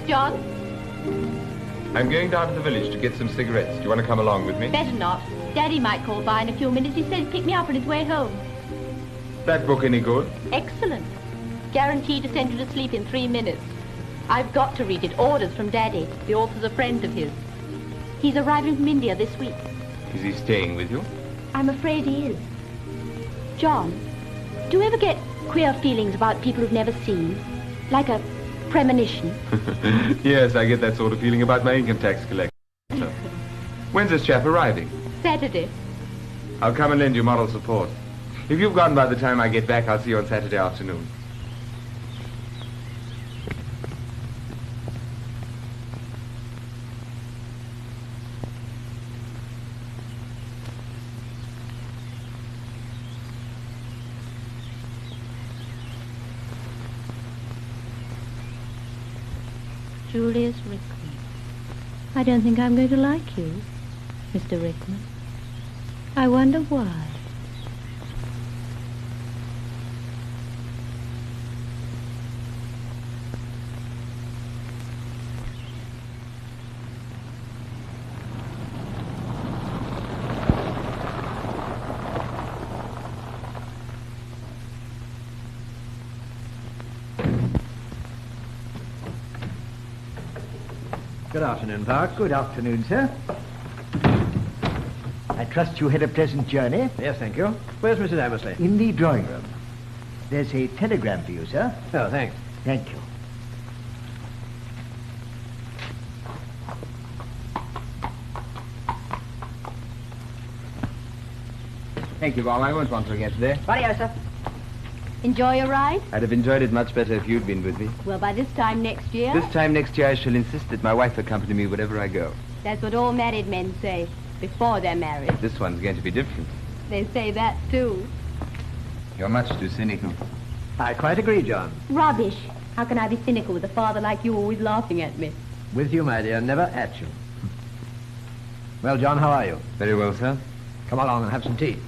John? I'm going down to the village to get some cigarettes. Do you want to come along with me? Better not. Daddy might call by in a few minutes. He said he'd pick me up on his way home. That book any good? Excellent. Guaranteed to send you to sleep in 3 minutes. I've got to read it. Orders from Daddy. The author's a friend of his. He's arriving from India this week. Is he staying with you? I'm afraid he is. John, do you ever get queer feelings about people who've never seen? Like a premonition? Yes, I get that sort of feeling about my income tax collection. When's this chap arriving? Saturday. I'll come and lend you moral support. If you've gone by the time I get back, I'll see you on Saturday afternoon. Julius Rickman. I don't think I'm going to like you, Mr. Rickman. I wonder why. Good afternoon, Park. Good afternoon, sir. I trust you had a pleasant journey. Yes, thank you. Where's Mrs. Amersley? In the drawing room. There's a telegram for you, sir. Oh, thanks. Thank you. Thank you, Bob. I won't want to forget today. Rightio, sir. Enjoy your ride? I'd have enjoyed it much better if you'd been with me. Well, by this time next year... This time next year, I shall insist that my wife accompany me wherever I go. That's what all married men say, before they're married. This one's going to be different. They say that, too. You're much too cynical. I quite agree, John. Rubbish. How can I be cynical with a father like you always laughing at me? With you, my dear, never at you. Well, John, how are you? Very well, sir. Come along and have some tea.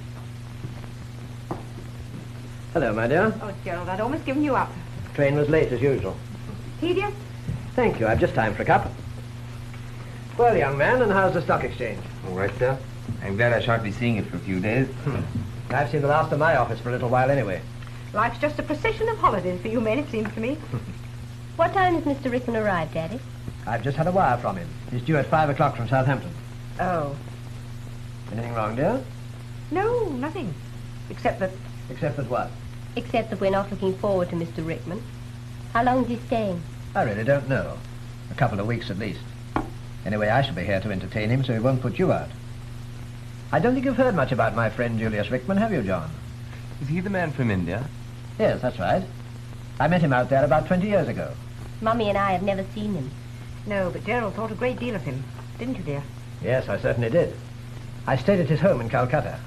Hello, my dear. Oh, Gerald, I'd almost given you up. Train was late, as usual. Tedious? Thank you. I've just time for a cup. Well, young man, and how's the stock exchange? All right, sir. I'm glad I shan't be seeing it for a few days. I've seen the last of my office for a little while anyway. Life's just a procession of holidays for you men, it seems to me. What time has Mr. Rickman arrived, Daddy? I've just had a wire from him. He's due at 5 o'clock from Southampton. Oh. Anything wrong, dear? No, nothing. Except that... Except that what? Except that we're not looking forward to Mr. Rickman. How long is he staying? I really don't know. A couple of weeks at least. Anyway, I shall be here to entertain him, so he won't put you out. I don't think you've heard much about my friend Julius Rickman, have you, John? Is he the man from India? Yes, that's right. I met him out there about 20 years ago. Mummy and I have never seen him. No, but Gerald thought a great deal of him. Didn't you, dear? Yes, I certainly did. I stayed at his home in Calcutta.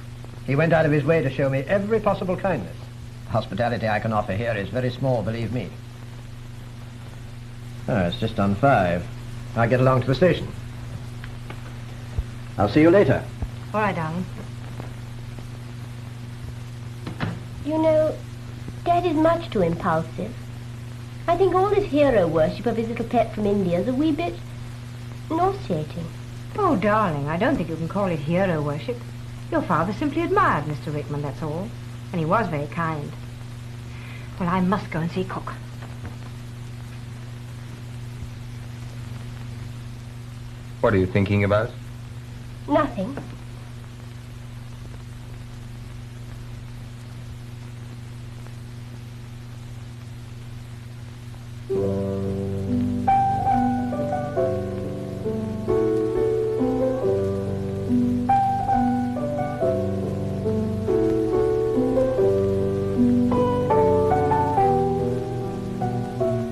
He went out of his way to show me every possible kindness. The hospitality I can offer here is very small, believe me. Oh, it's just on 5. I'll get along to the station. I'll see you later. All right, darling. You know, Dad is much too impulsive. I think all this hero worship of his little pet from India is a wee bit nauseating. Oh, darling, I don't think you can call it hero worship. Your father simply admired Mr. Rickman, that's all. And he was very kind. Well, I must go and see Cook. What are you thinking about? Nothing.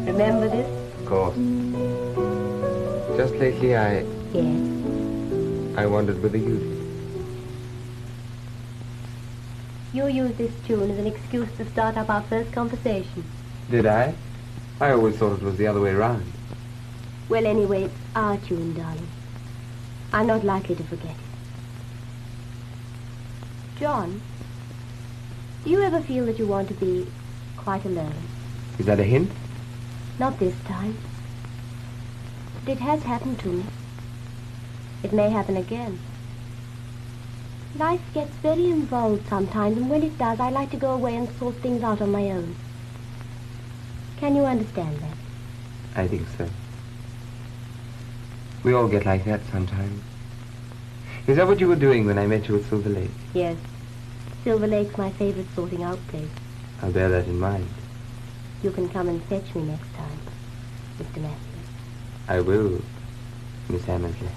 Remember this? Of course. Just lately, Yes. I wondered whether you did. You used this tune as an excuse to start up our first conversation. Did I? I always thought it was the other way around. Well, anyway, it's our tune, darling. I'm not likely to forget it. John, do you ever feel that you want to be quite alone? Is that a hint? Not this time. But it has happened to me. It may happen again. Life gets very involved sometimes, and when it does, I like to go away and sort things out on my own. Can you understand that? I think so. We all get like that sometimes. Is that what you were doing when I met you at Silver Lake? Yes. Silver Lake's my favorite sorting out place. I'll bear that in mind. You can come and fetch me next time, Mr. Matthews. I will, Miss Hammersley.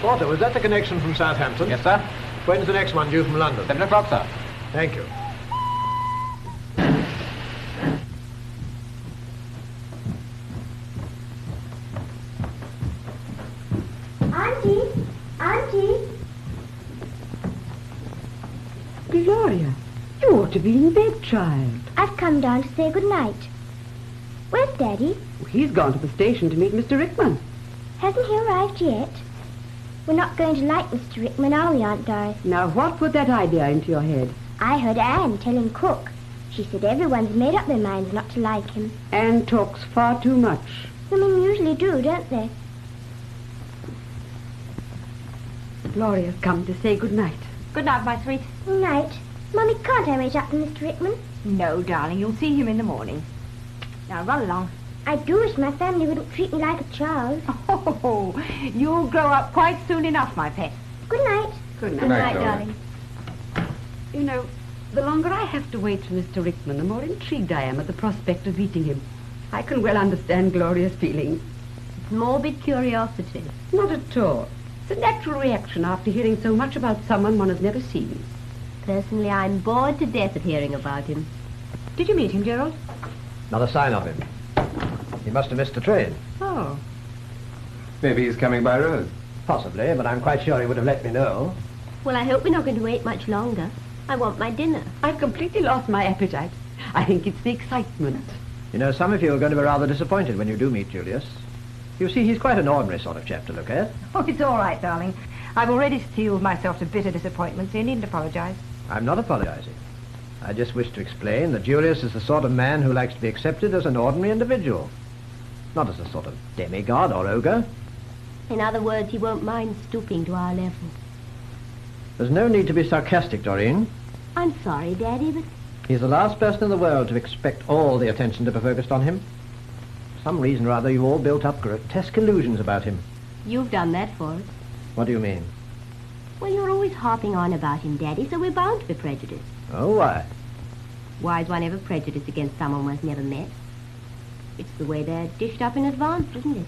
Porter, was that the connection from Southampton? Yes, sir. When's the next one due from London? 7 o'clock, sir. Thank you. Auntie! Auntie! Gloria, you ought to be in bed, child. I've come down to say good night. Where's Daddy? He's gone to the station to meet Mr. Rickman. Hasn't he arrived yet? We're not going to like Mr. Rickman, are we, Aunt Doris? Now, what put that idea into your head? I heard Anne telling Cook. She said everyone's made up their minds not to like him. Anne talks far too much. Women usually do, don't they? Gloria's come to say good night. Good night, my sweet. Good night. Mummy, can't I wait up for Mr. Rickman? No, darling, you'll see him in the morning. Now, run along. I do wish my family wouldn't treat me like a child. Oh, you'll grow up quite soon enough, my pet. Good night. Good night. Good night, darling. darling. You know, the longer I have to wait for Mr. Rickman, the more intrigued I am at the prospect of meeting him. I can well understand Gloria's feelings. Morbid curiosity. Not at all. It's a natural reaction after hearing so much about someone one has never seen. Personally, I'm bored to death of hearing about him. Did you meet him, Gerald? Not a sign of him. He must have missed the train. Oh. Maybe he's coming by road. Possibly, but I'm quite sure he would have let me know. Well, I hope we're not going to wait much longer. I want my dinner. I've completely lost my appetite. I think it's the excitement. You know, some of you are going to be rather disappointed when you do meet Julius. You see, he's quite an ordinary sort of chap to look at. Oh, it's all right, darling. I've already steeled myself to bitter disappointment, so you needn't apologize. I'm not apologizing. I just wish to explain that Julius is the sort of man who likes to be accepted as an ordinary individual. Not as a sort of demigod or ogre. In other words, he won't mind stooping to our level. There's no need to be sarcastic, Doreen. I'm sorry, Daddy, but He's the last person in the world to expect all the attention to be focused on him. For some reason or other, you've all built up grotesque illusions about him. you've done that for us. What do you mean? Well, you're always harping on about him, Daddy, so we're bound to be prejudiced. Oh, why? Why is one ever prejudiced against someone one's never met? It's the way they're dished up in advance, isn't it?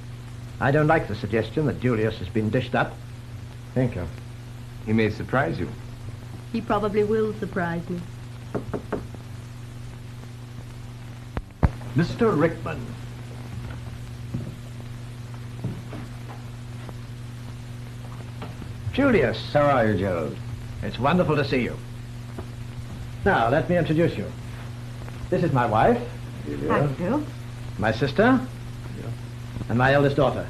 I don't like the suggestion that Julius has been dished up. Thank you. He may surprise you. He probably will surprise me. Mr. Rickman. Julius, How are you, Gerald? it's wonderful to see you. Now, let me introduce you. This is my wife, How do you do? my sister, and my eldest daughter.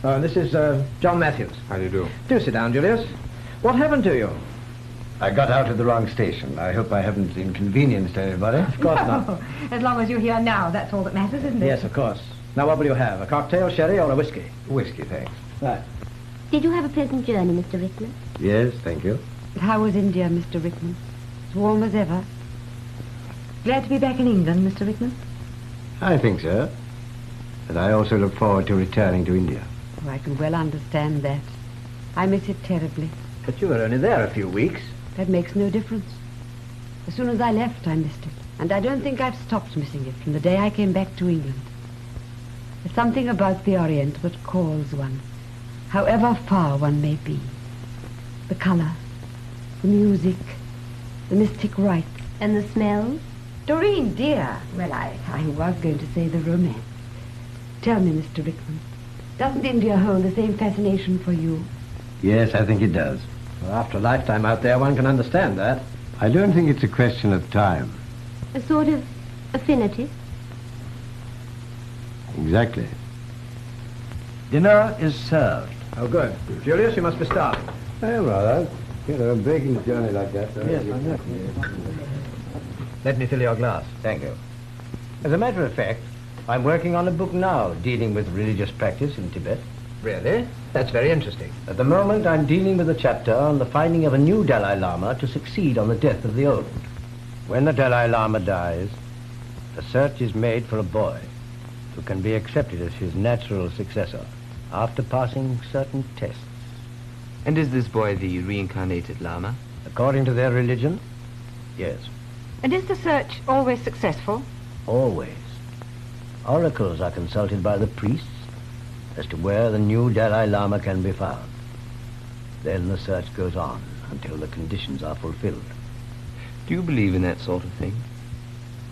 Oh, and this is John Matthews. How do you do? Do sit down, Julius. What happened to you? I got out at the wrong station. I hope I haven't inconvenienced anybody. Of course not. As long as you're here now, that's all that matters, isn't it? Yes, of course. Now, what will you have? A cocktail, sherry, or a whiskey? Whiskey, thanks. Right. Did you have a pleasant journey, Mr. Rickman? Yes, thank you. But how was India, Mr. Rickman? As warm as ever. Glad to be back in England, Mr. Rickman? I think so. And I also look forward to returning to India. Oh, I can well understand that. I miss it terribly. But you were only there a few weeks. That makes no difference. As soon as I left, I missed it. And I don't think I've stopped missing it from the day I came back to England. There's something about the Orient that calls one. however far one may be. The color, the music, the mystic rites. And the smells? Doreen, dear. Well, I was going to say the romance. Tell me, Mr. Rickman, doesn't India hold the same fascination for you? Yes, I think it does. Well, after a lifetime out there, one can understand that. I don't think it's a question of time. A sort of affinity? Exactly. Dinner is served. Oh, good. Julius, you must be starving. Oh, rather. You know, breaking a journey like that. Yes, I know. Let me fill your glass. Thank you. As a matter of fact, I'm working on a book now dealing with religious practice in Tibet. Really? That's very interesting. At the moment, I'm dealing with a chapter on the finding of a new Dalai Lama to succeed on the death of the old. When the Dalai Lama dies, a search is made for a boy who can be accepted as his natural successor after passing certain tests. And is this boy the reincarnated Lama? According to their religion, yes, And is the search always successful? always. Oracles are consulted by the priests as to where the new Dalai Lama can be found. Then the search goes on until the conditions are fulfilled. Do you believe in that sort of thing?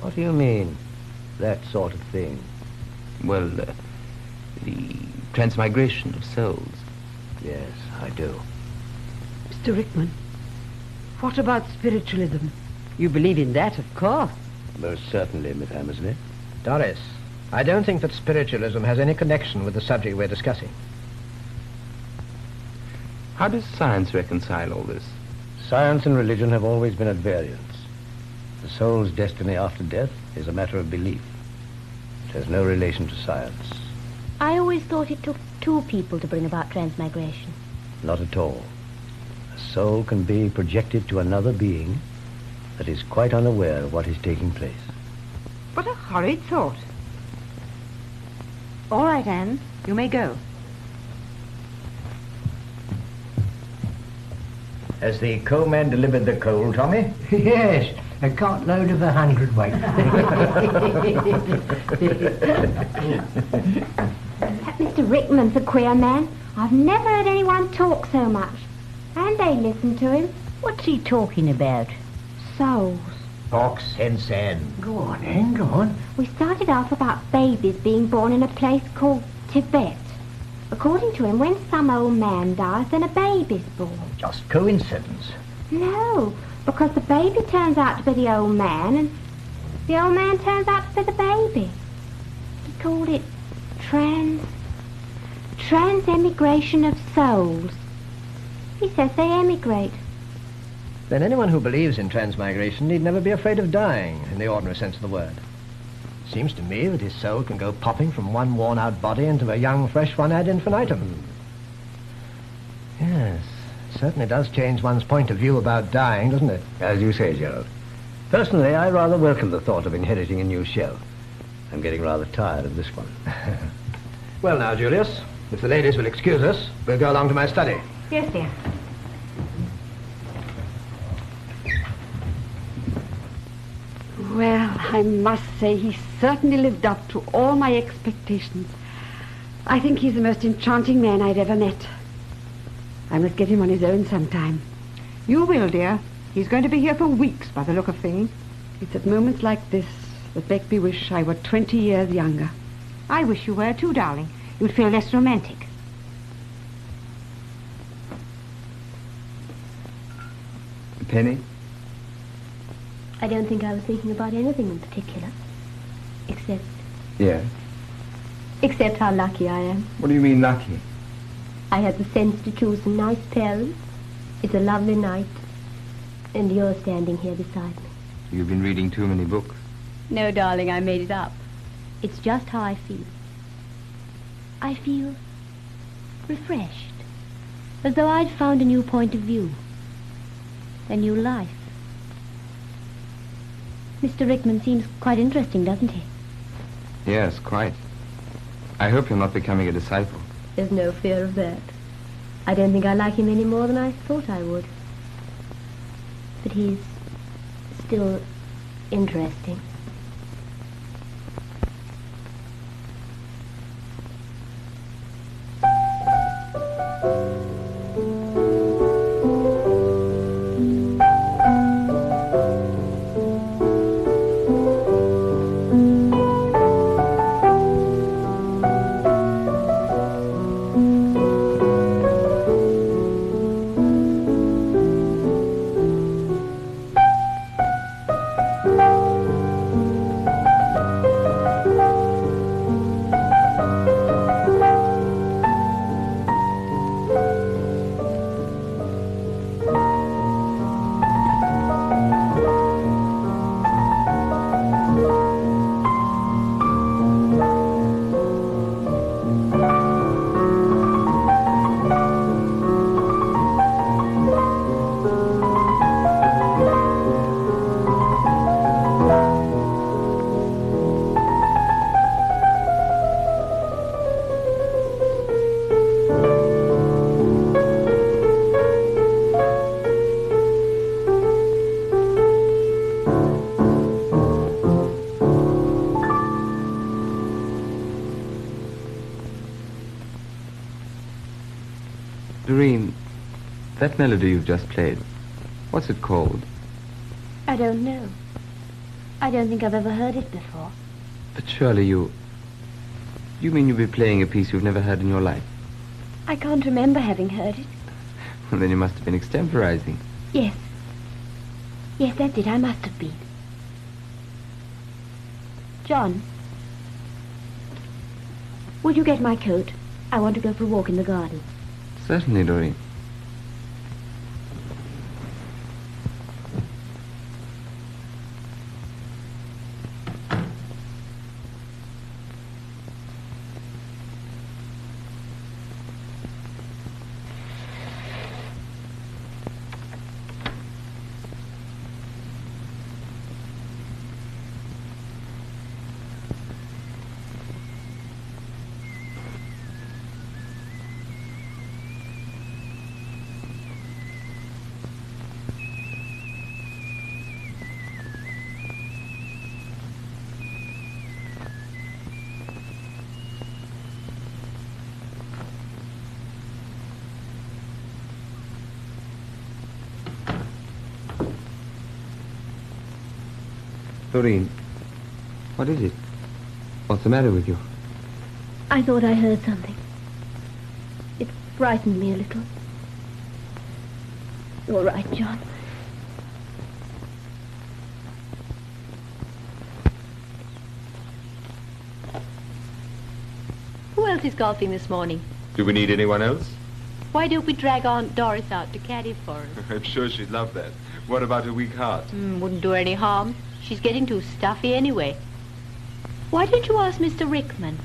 What do you mean, that sort of thing? Well, the transmigration of souls. Yes, I do. Mr. Rickman, what about spiritualism? You believe in that, of course. Most certainly, Miss Hammersley. Doris, I don't think that spiritualism has any connection with the subject we're discussing. How does science reconcile all this? Science and religion have always been at variance. The soul's destiny after death is a matter of belief. It has no relation to science. I always thought it took two people to bring about transmigration. Not at all. A soul can be projected to another being that is quite unaware of what is taking place. What a horrid thought. All right, Anne, you may go. Has the coalman delivered the coal, Tommy? Yes, a cartload of 100 weight. That Mr. Rickman's a queer man. I've never heard anyone talk so much. And they listen to him. What's he talking about? Souls. Talk sense, Anne. Go on, Anne, go on. We started off about babies being born in a place called Tibet. According to him, when some old man dies, then a baby's born. Just coincidence. No, because the baby turns out to be the old man, and the old man turns out to be the baby. He called it trans-emigration of souls. He says they emigrate. Then anyone who believes in transmigration need never be afraid of dying, in the ordinary sense of the word. Seems to me that his soul can go popping from one worn-out body into a young, fresh one ad infinitum. Yes, it certainly does change one's point of view about dying, doesn't it? As you say, Gerald. Personally, I rather welcome the thought of inheriting a new shell. I'm getting rather tired of this one. Well now, Julius, if the ladies will excuse us, we'll go along to my study. Yes, dear. Well, I must say he certainly lived up to all my expectations. I think he's the most enchanting man I've ever met. I must get him on his own sometime. You will, dear. He's going to be here for weeks by the look of things. It's at moments like this that make me wish I were 20 years younger. I wish you were too, darling. You'd feel less romantic. Penny? I don't think I was thinking about anything in particular. Yeah. Except how lucky I am. What do you mean lucky? I had the sense to choose some nice parents. It's a lovely night. And you're standing here beside me. You've been reading too many books. No, darling, I made it up. It's just how I feel. I feel refreshed. As though I'd found a new point of view. A new life. Mr. Rickman seems quite interesting, doesn't he? Yes, quite. I hope you're not becoming a disciple. There's no fear of that. I don't think I like him any more than I thought I would. But he's still interesting. That melody you've just played, what's it called? I don't know. I don't think I've ever heard it before. But surely you mean you'll be playing a piece you've never heard in your life? I can't remember having heard it. Well, then you must have been extemporizing. Yes. Yes, that's it. I must have been. John, will you get my coat? I want to go for a walk in the garden. Certainly, Doreen. Doreen, what is it? What's the matter with you? I thought I heard something. It frightened me a little. You're right, John. Who else is golfing this morning? Do we need anyone else? Why don't we drag Aunt Doris out to caddy for us? I'm sure she'd love that. What about her weak heart? Wouldn't do her any harm. She's getting too stuffy anyway. Why don't you ask Mr. Rickman?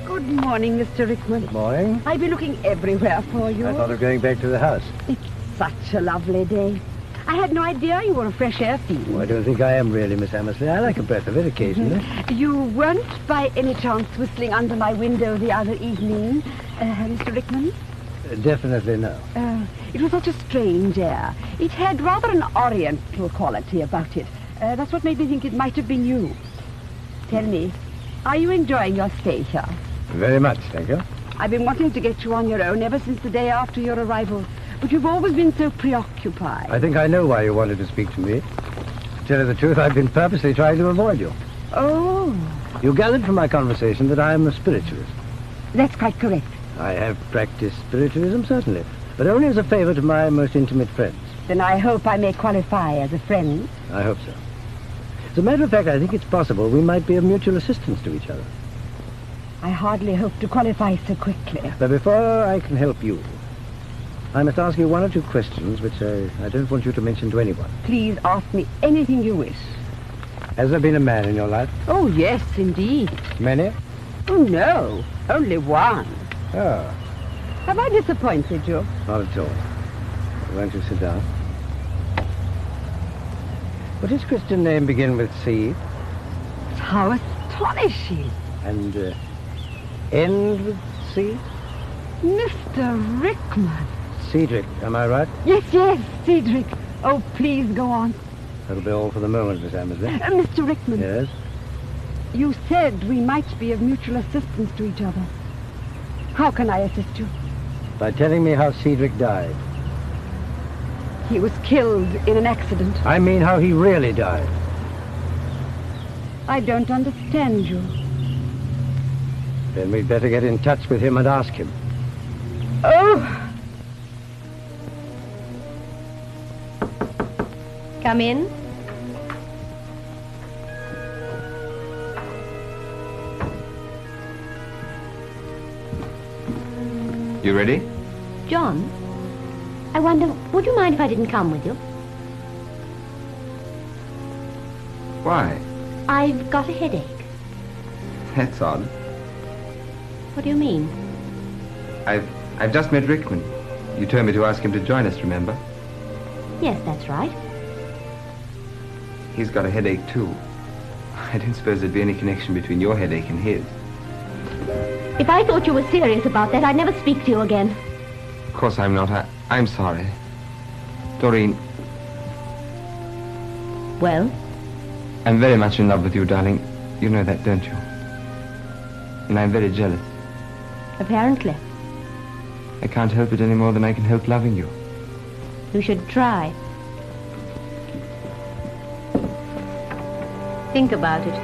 Good morning, Mr. Rickman. Good morning. I've been looking everywhere for you. I thought of going back to the house. It's such a lovely day. I had no idea you were a fresh air fiend. Oh, I don't think I am really, Miss Hammersley. I like a breath of it occasionally. You weren't by any chance whistling under my window the other evening, Mr. Rickman? Definitely no. It was such a strange air. It had rather an oriental quality about it. That's what made me think it might have been you. Tell me, are you enjoying your stay here? Very much, thank you. I've been wanting to get you on your own ever since the day after your arrival. But you've always been so preoccupied. I think I know why you wanted to speak to me. To tell you the truth, I've been purposely trying to avoid you. Oh. You gathered from my conversation that I am a spiritualist. That's quite correct. I have practiced spiritualism, certainly, but only as a favor to my most intimate friends. Then I hope I may qualify as a friend. I hope so. As a matter of fact, I think it's possible we might be of mutual assistance to each other. I hardly hope to qualify so quickly. But before I can help you, I must ask you one or two questions which I don't want you to mention to anyone. Please ask me anything you wish. Has there been a man in your life? Oh, yes, indeed. Many? Oh, no. Only one. Oh. Have I disappointed you? Not at all. Won't you sit down? Would his Christian name begin with C? How astonishing. And end with C? Mr. Rickman. Cedric, am I right? Yes, yes, Cedric. Oh, please go on. That'll be all for the moment, Miss Hammersley. Mr. Rickman. Yes? You said we might be of mutual assistance to each other. How can I assist you? By telling me how Cedric died. He was killed in an accident. I mean how he really died. I don't understand you. Then we'd better get in touch with him and ask him. Oh! Come in. You ready? John, I wonder, would you mind if I didn't come with you? Why? I've got a headache. That's odd. What do you mean? I've just met Rickman. You told me to ask him to join us, remember? Yes, that's right. He's got a headache, too. I didn't suppose there'd be any connection between your headache and his. If I thought you were serious about that, I'd never speak to you again. course I'm not. I'm sorry. Doreen, Well, I'm very much in love with you, darling. You know that, don't you? And I'm very jealous. apparently. I can't help it any more than I can help loving you. You should try. Think about it.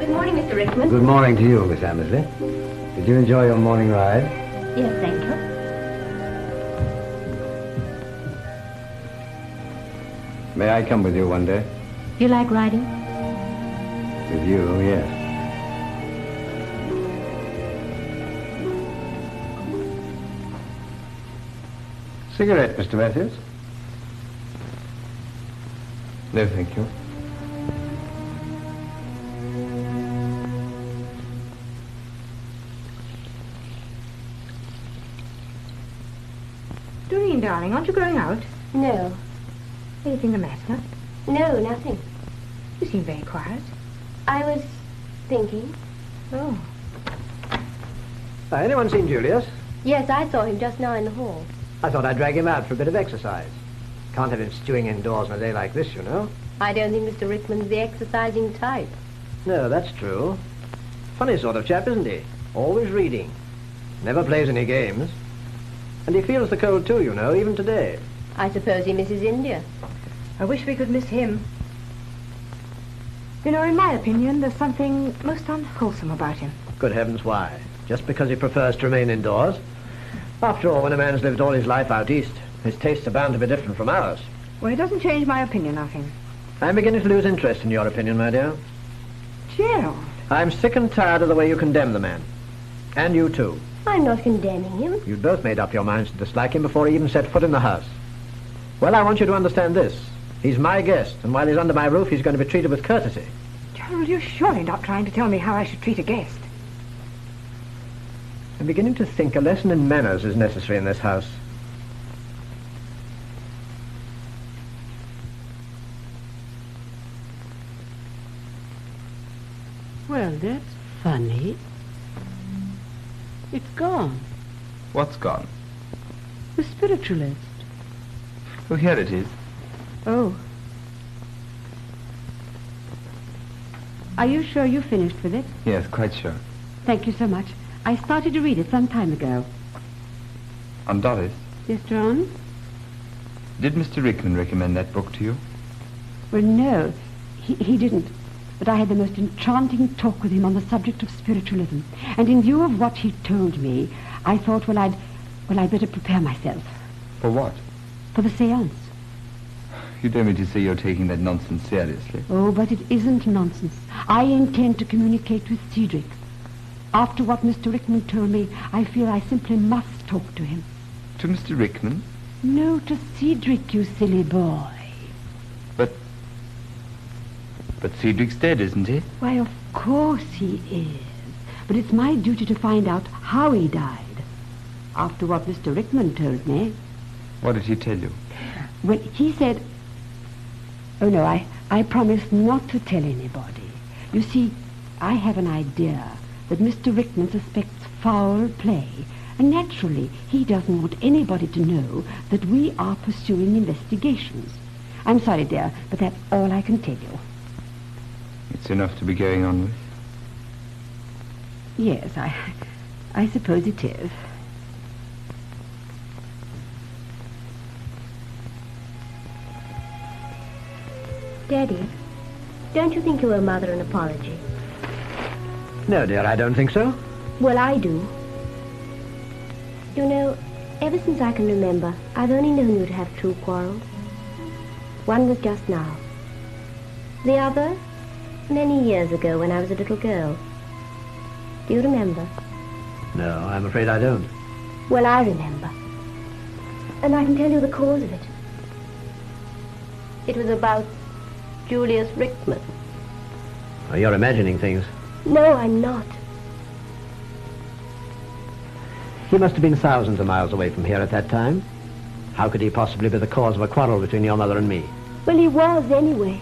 Good morning, Mr. Rickman. Good morning to you, Miss Hammersley. Did you enjoy your morning ride? Yes, thank you. May I come with you one day? You like riding? With you, yes. Cigarette, Mr. Matthews? No, thank you. Doreen, darling, aren't you going out? No. Anything the matter? No, nothing. You seem very quiet. I was thinking. Oh. Anyone seen Julius? Yes, I saw him just now in the hall. I thought I'd drag him out for a bit of exercise. Can't have him stewing indoors on a day like this, you know. I don't think Mr. Rickman's the exercising type. No, that's true. Funny sort of chap, isn't he? Always reading. Never plays any games. And he feels the cold too, you know, even today. I suppose he misses India. I wish we could miss him. You know, in my opinion, there's something most unwholesome about him. Good heavens, why? Just because he prefers to remain indoors? After all, when a man's lived all his life out east, his tastes are bound to be different from ours. Well, it doesn't change my opinion of him. I'm beginning to lose interest in your opinion, my dear. Gerald. I'm sick and tired of the way you condemn the man. And you too. I'm not condemning him. You'd both made up your minds to dislike him before he even set foot in the house. Well, I want you to understand this. He's my guest, and while he's under my roof, he's going to be treated with courtesy. Gerald, you're surely not trying to tell me how I should treat a guest. I'm beginning to think a lesson in manners is necessary in this house. Well, that's funny. It's gone. What's gone? The spiritualist. Oh, here it is. Oh. Are you sure you finished with it? Yes, quite sure. Thank you so much. I started to read it some time ago. On Doris, Yes, John? did Mr. Rickman recommend that book to you? Well, no, he didn't. But I had the most enchanting talk with him on the subject of spiritualism. And in view of what he told me, I thought, I'd better prepare myself. For what? For the séance. You don't mean to say you're taking that nonsense seriously? Oh, but it isn't nonsense. I intend to communicate with Cedric. After what Mr. Rickman told me, I feel I simply must talk to him. To Mr. Rickman? No, to Cedric, you silly boy. But Cedric's dead, isn't he? Why, of course he is. But it's my duty to find out how he died. After what Mr. Rickman told me. What did he tell you? Well, he said... Oh, no, I promised not to tell anybody. You see, I have an idea that Mr. Rickman suspects foul play. And naturally, he doesn't want anybody to know that we are pursuing investigations. I'm sorry, dear, but that's all I can tell you. It's enough to be going on with. Yes, I suppose it is. Daddy, don't you think you owe Mother an apology? No, dear, I don't think so. Well, I do. You know, ever since I can remember, I've only known you to have true quarrels. One was just now. The other, many years ago when I was a little girl. Do you remember? No, I'm afraid I don't. Well, I remember. And I can tell you the cause of it. It was about Julius Rickman. Oh, you're imagining things. No, I'm not. He must have been thousands of miles away from here at that time. How could he possibly be the cause of a quarrel between your mother and me? Well, he was anyway.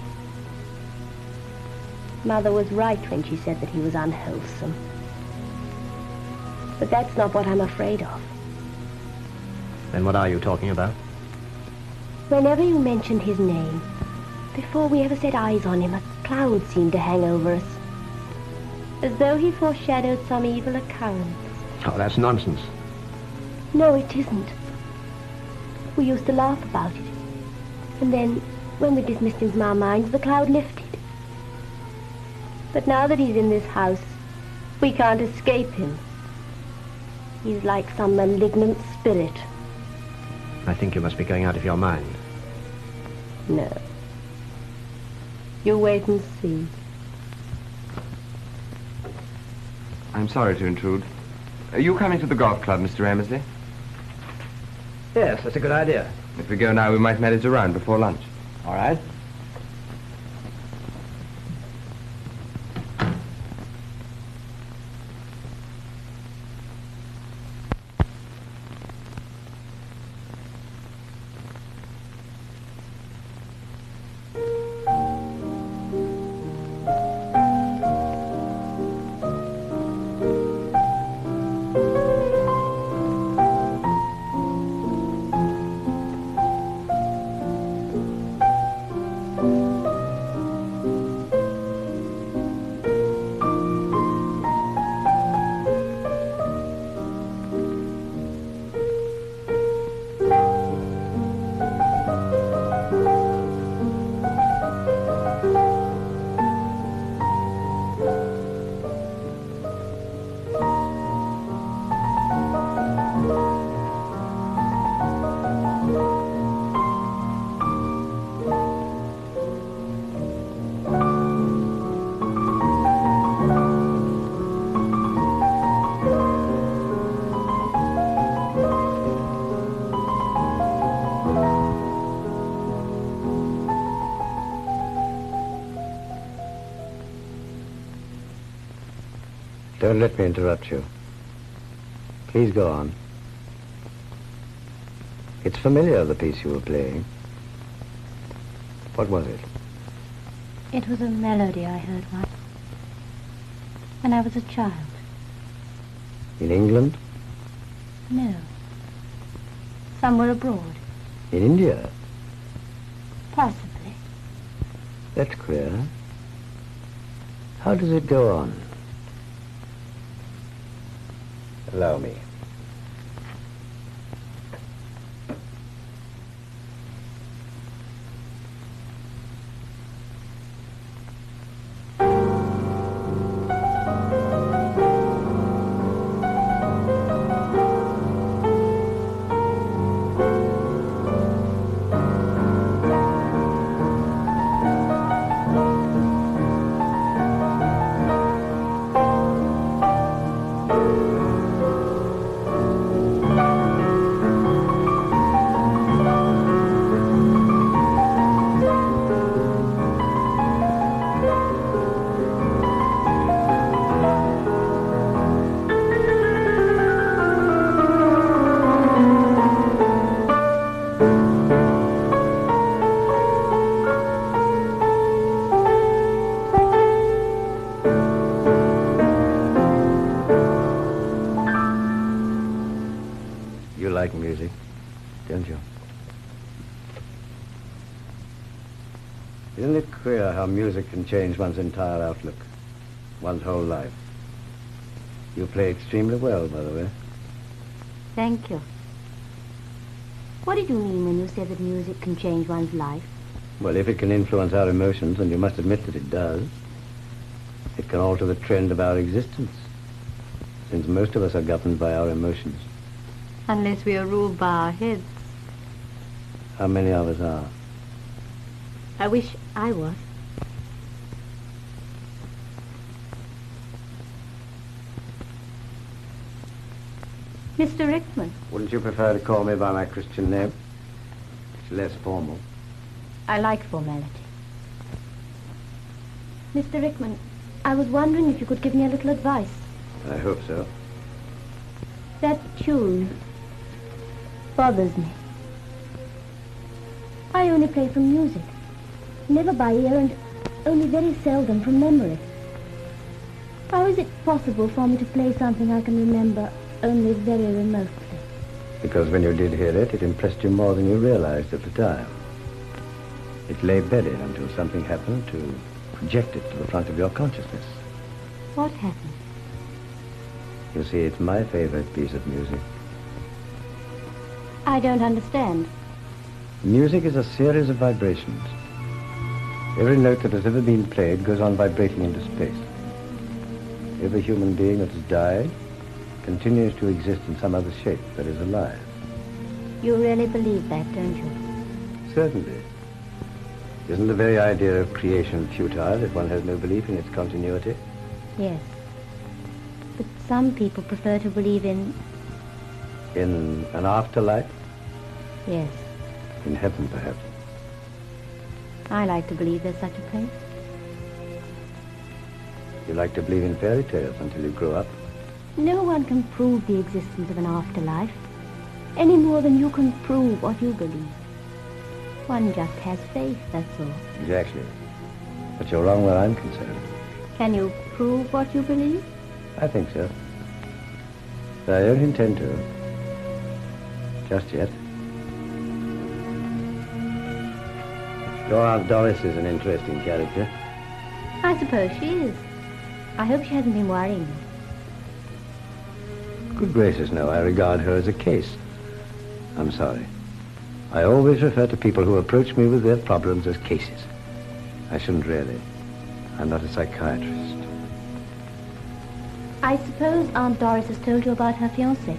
Mother was right when she said that he was unwholesome. But that's not what I'm afraid of. Then what are you talking about? Whenever you mentioned his name, before we ever set eyes on him, a cloud seemed to hang over us. As though he foreshadowed some evil occurrence. Oh, that's nonsense. No, it isn't. We used to laugh about it. And then, when we dismissed him from our minds, the cloud lifted. But now that he's in this house, we can't escape him. He's like some malignant spirit. I think you must be going out of your mind. No. You wait and see. I'm sorry to intrude. Are you coming to the golf club, Mr. Amersley? Yes, that's a good idea. If we go now, we might manage a round before lunch. All right. Don't let me interrupt you. Please go on. It's familiar, the piece you were playing. What was it? It was a melody I heard once, when I was a child. In England? No. Somewhere abroad. In India? Possibly. That's queer. How does it go on? Allow me. Like music, don't you? Isn't it queer how music can change one's entire outlook, one's whole life? You play extremely well, by the way. Thank you. What did you mean when you said that music can change one's life? Well, if it can influence our emotions, and you must admit that it does, it can alter the trend of our existence, since most of us are governed by our emotions. Unless we are ruled by our heads. How many of us are? I wish I was. Mr. Rickman. Wouldn't you prefer to call me by my Christian name? It's less formal. I like formality. Mr. Rickman, I was wondering if you could give me a little advice. I hope so. That tune bothers me. I only play from music, never by ear and only very seldom from memory. How is it possible for me to play something I can remember only very remotely. Because when you did hear it, it impressed you more than you realized at the time. It lay buried until something happened to project it to the front of your consciousness. What happened? You see, it's my favorite piece of music. I don't understand. Music is a series of vibrations. Every note that has ever been played goes on vibrating into space. Every human being that has died continues to exist in some other shape that is alive. You really believe that, don't you? Certainly. Isn't the very idea of creation futile if one has no belief in its continuity? Yes. But some people prefer to believe in... In an afterlife? Yes. In heaven, perhaps. I like to believe there's such a place. You like to believe in fairy tales until you grow up? No one can prove the existence of an afterlife, any more than you can prove what you believe. One just has faith, that's all. Exactly. But you're wrong where I'm concerned. Can you prove what you believe? I think so. But I don't intend to. Just yet. Your Aunt Doris is an interesting character. I suppose she is. I hope she hasn't been worrying you. Good gracious, no. I regard her as a case. I'm sorry. I always refer to people who approach me with their problems as cases. I shouldn't really. I'm not a psychiatrist. I suppose Aunt Doris has told you about her fiancé.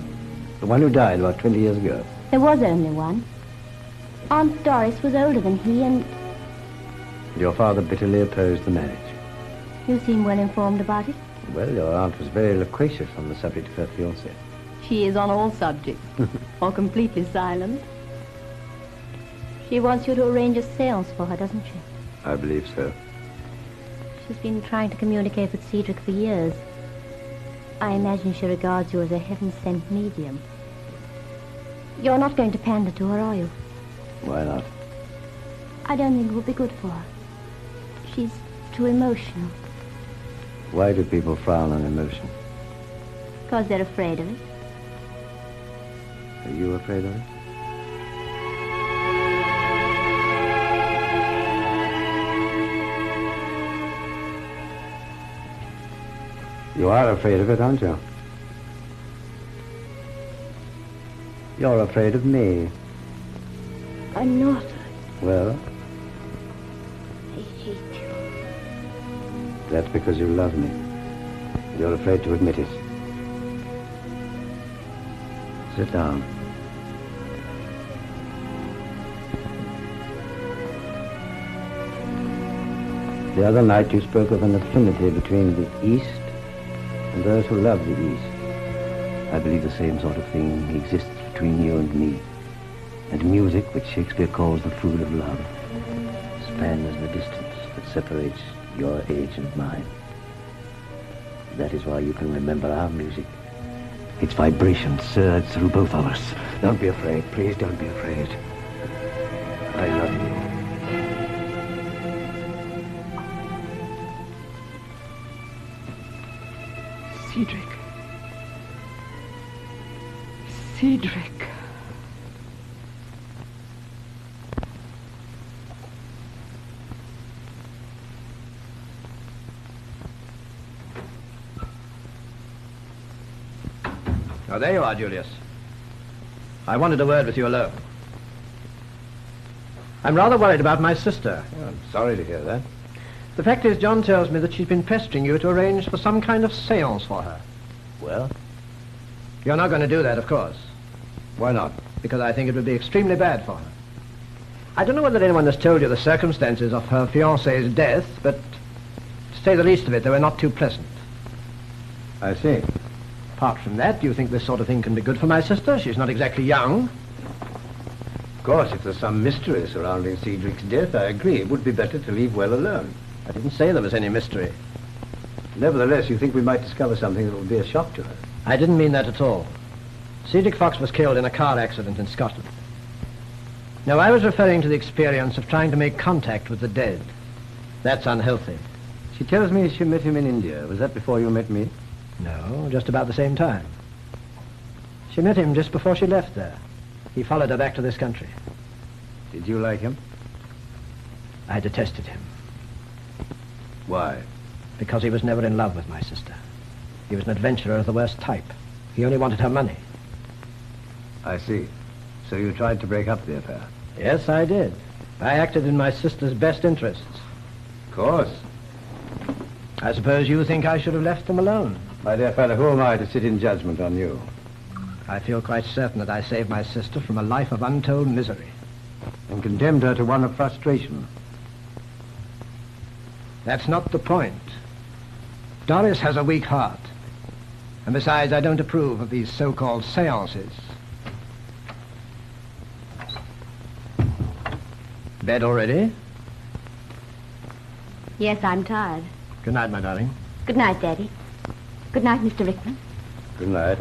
The one who died about 20 years ago. There was only one. Aunt Doris was older than he, and... Your father bitterly opposed the marriage. You seem well informed about it. Well, your aunt was very loquacious on the subject of her fiancé. She is on all subjects, or completely silent. She wants you to arrange a séance for her, doesn't she? I believe so. She's been trying to communicate with Cedric for years. I imagine she regards you as a heaven-sent medium. You're not going to pander to her, are you? Why not? I don't think it would be good for her. She's too emotional. Why do people frown on emotion? Because they're afraid of it. Are you afraid of it? You are afraid of it, aren't you? You're afraid of me. I'm not. Well, I hate you. that's because you love me. You're afraid to admit it. Sit down. The other night you spoke of an affinity between the East and those who love the East. I believe the same sort of thing exists between you and me. And music, which Shakespeare calls the food of love, spans the distance that separates your age and mine. That is why you can remember our music. Its vibration surged through both of us. Don't be afraid. Please don't be afraid. I love you. Cedric. Cedric. Oh, there you are, Julius. I wanted a word with you alone. I'm rather worried about my sister. Oh, I'm sorry to hear that. The fact is, John tells me that she's been pestering you to arrange for some kind of séance for her. Well? You're not going to do that, of course. Why not? Because I think it would be extremely bad for her. I don't know whether anyone has told you the circumstances of her fiancé's death, but to say the least of it, they were not too pleasant. I see. Apart from that, do you think this sort of thing can be good for my sister? She's not exactly young. Of course, if there's some mystery surrounding Cedric's death, I agree. It would be better to leave well alone. I didn't say there was any mystery. Nevertheless, you think we might discover something that will be a shock to her. I didn't mean that at all. Cedric Fox was killed in a car accident in Scotland. No, I was referring to the experience of trying to make contact with the dead. That's unhealthy. She tells me she met him in India. Was that before you met me? No, just about the same time. She met him just before she left there. He followed her back to this country. Did you like him? I detested him. Why? Because he was never in love with my sister. He was an adventurer of the worst type. He only wanted her money. I see. So you tried to break up the affair? Yes, I did. I acted in my sister's best interests. Of course. I suppose you think I should have left them alone. My dear fellow, who am I to sit in judgment on you? I feel quite certain that I saved my sister from a life of untold misery. And condemned her to one of frustration. That's not the point. Doris has a weak heart. And besides, I don't approve of these so-called séances. Bed already? Yes, I'm tired. Good night, my darling. Good night, Daddy. Good night, Mr. Rickman. Good night.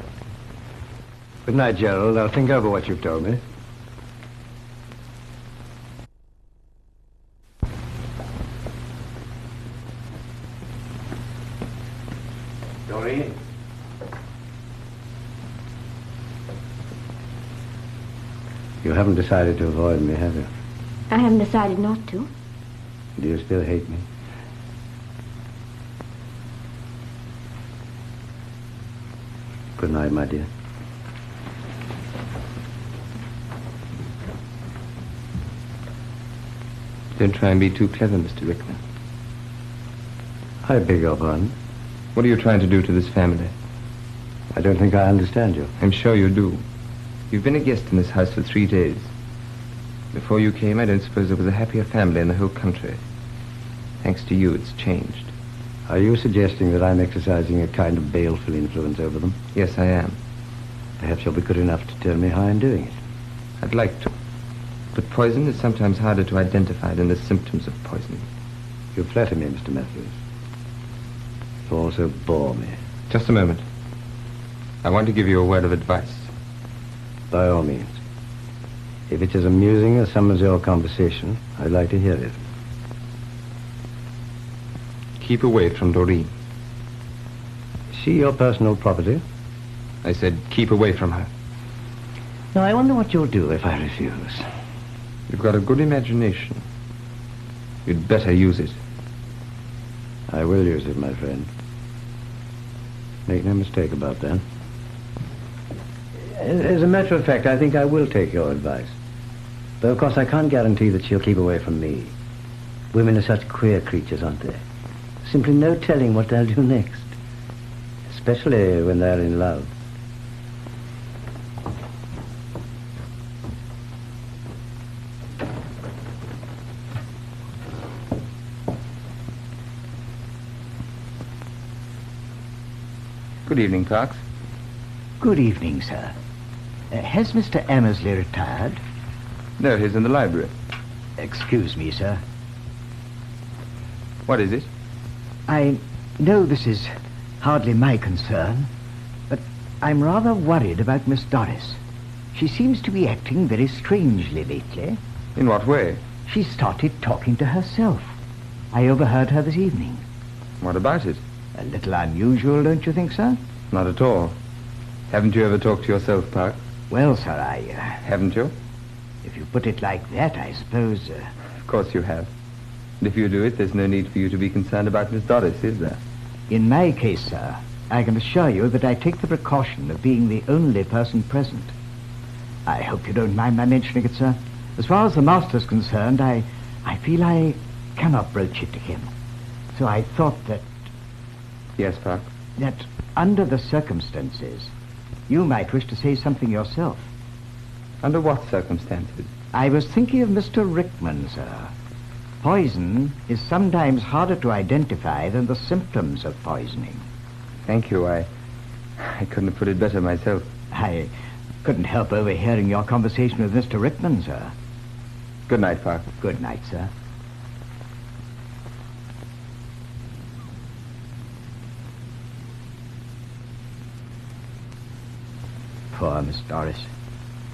Good night, Gerald. I'll think over what you've told me. Doreen? You haven't decided to avoid me, have you? I haven't decided not to. Do you still hate me? Good night, my dear. Don't try and be too clever, Mr. Rickman. I beg your pardon. What are you trying to do to this family? I don't think I understand you. I'm sure you do. You've been a guest in this house for 3 days. Before you came, I don't suppose there was a happier family in the whole country. Thanks to you, it's changed. Are you suggesting that I'm exercising a kind of baleful influence over them? Yes, I am. Perhaps you'll be good enough to tell me how I'm doing it. I'd like to. But poison is sometimes harder to identify than the symptoms of poisoning. You flatter me, Mr. Matthews. You also bore me. Just a moment. I want to give you a word of advice. By all means. If it's as amusing as some of your conversation, I'd like to hear it. Keep away from Doreen. Is she your personal property? I said keep away from her. Now, I wonder what you'll do if I refuse. You've got a good imagination. You'd better use it. I will use it, my friend. Make no mistake about that. As a matter of fact, I think I will take your advice. Though, of course, I can't guarantee that she'll keep away from me. Women are such queer creatures, aren't they? Simply no telling what they'll do next. Especially when they're in love. Good evening, Parks. Good evening, sir. Has Mr. Amersley retired? No, he's in the library. Excuse me, sir. What is it? I know this is hardly my concern, but I'm rather worried about Miss Doris. She seems to be acting very strangely lately. In what way? She started talking to herself. I overheard her this evening. What about it? A little unusual, don't you think, sir? Not at all. Haven't you ever talked to yourself, Park? Well, sir, Haven't you? If you put it like that, I suppose... Of course you have. And if you do it, there's no need for you to be concerned about Miss Doris, is there? In my case, sir, I can assure you that I take the precaution of being the only person present. I hope you don't mind my mentioning it, sir. As far as the master's concerned, I feel I cannot broach it to him. So I thought that... Yes, Park? That under the circumstances, you might wish to say something yourself. Under what circumstances? I was thinking of Mr. Rickman, sir. Poison is sometimes harder to identify than the symptoms of poisoning. Thank you. I couldn't have put it better myself. I couldn't help overhearing your conversation with Mr. Rickman, sir. Good night, Park. Good night, sir. Poor Miss Doris.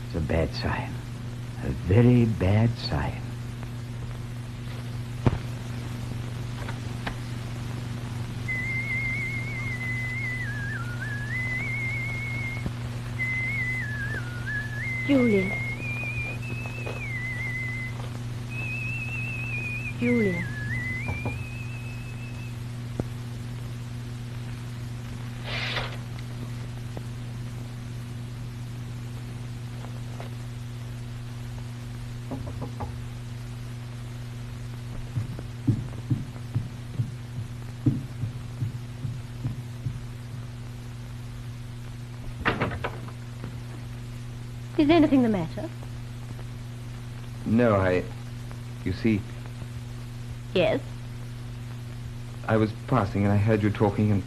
It's a bad sign. A very bad sign. Julia. Julia. Is anything the matter? No, you see, Yes? I was passing and I heard you talking and...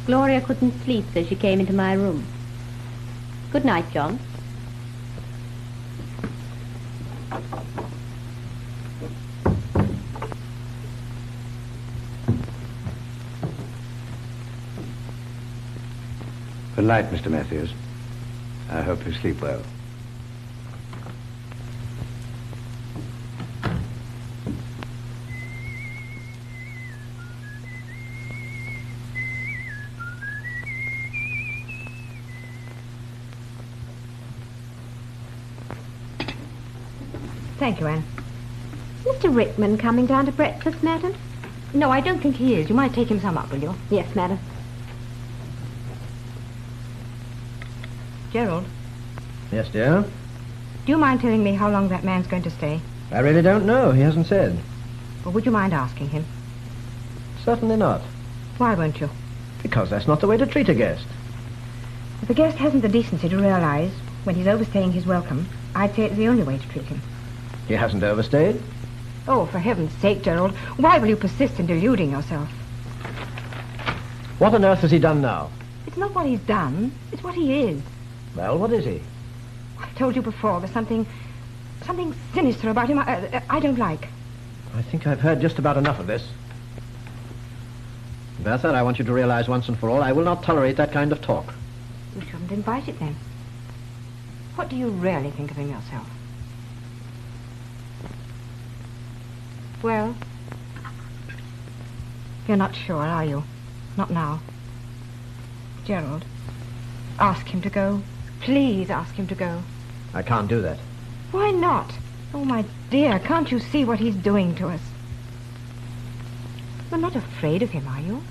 Gloria couldn't sleep, so she came into my room. Good night, John. Good night, Mr. Matthews. I hope you sleep well. Thank you, Anne. Is Mr. Rickman coming down to breakfast, madam? No, I don't think he is. You might take him some up, will you? Yes, madam. Gerald, Yes, dear? do you mind telling me how long that man's going to stay? I really don't know. He hasn't said. Or would you mind asking him? Certainly not. Why won't you? Because that's not the way to treat a guest. If a guest hasn't the decency to realize when he's overstaying his welcome, I'd say it's the only way to treat him. He hasn't overstayed. Oh, for heaven's sake, Gerald, why will you persist in deluding yourself? What on earth has he done now? It's not what he's done, it's what he is. Well, what is he? I've told you before, there's something sinister about him I don't like. I think I've heard just about enough of this. Bertha, I want you to realize once and for all, I will not tolerate that kind of talk. You shouldn't invite it then. What do you really think of him yourself? Well, you're not sure, are you? Not now. Gerald, ask him to go. Please ask him to go. I can't do that. Why not? Oh, my dear, can't you see what he's doing to us? You're not afraid of him, are you?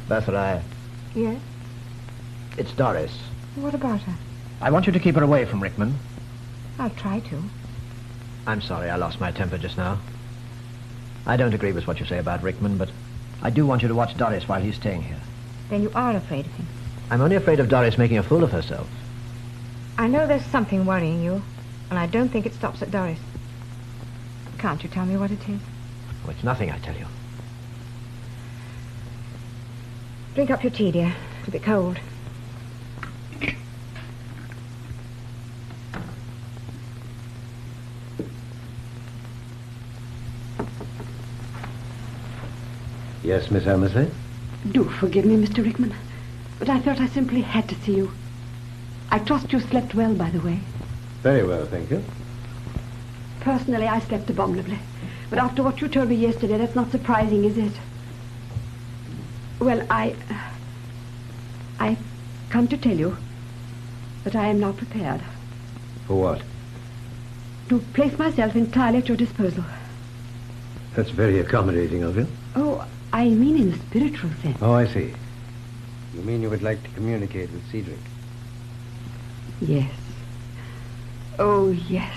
Bertha, Yes? it's Doris. What about her? I want you to keep her away from Rickman. I'll try to. I'm sorry I lost my temper just now. I don't agree with what you say about Rickman, but I do want you to watch Doris while he's staying here. Then you are afraid of him. I'm only afraid of Doris making a fool of herself. I know there's something worrying you, and I don't think it stops at Doris. Can't you tell me what it is? Oh, it's nothing, I tell you. Drink up your tea, dear. It's a bit cold. Yes, Miss Hammersley? Do forgive me, Mr. Rickman, but I felt I simply had to see you. I trust you slept well, by the way. Very well, thank you. Personally, I slept abominably. But after what you told me yesterday, that's not surprising, is it? Well, I've come to tell you that I am not prepared. For what? To place myself entirely at your disposal. That's very accommodating of you. Oh, I mean in the spiritual sense. Oh, I see. You mean you would like to communicate with Cedric? Yes. Oh, yes.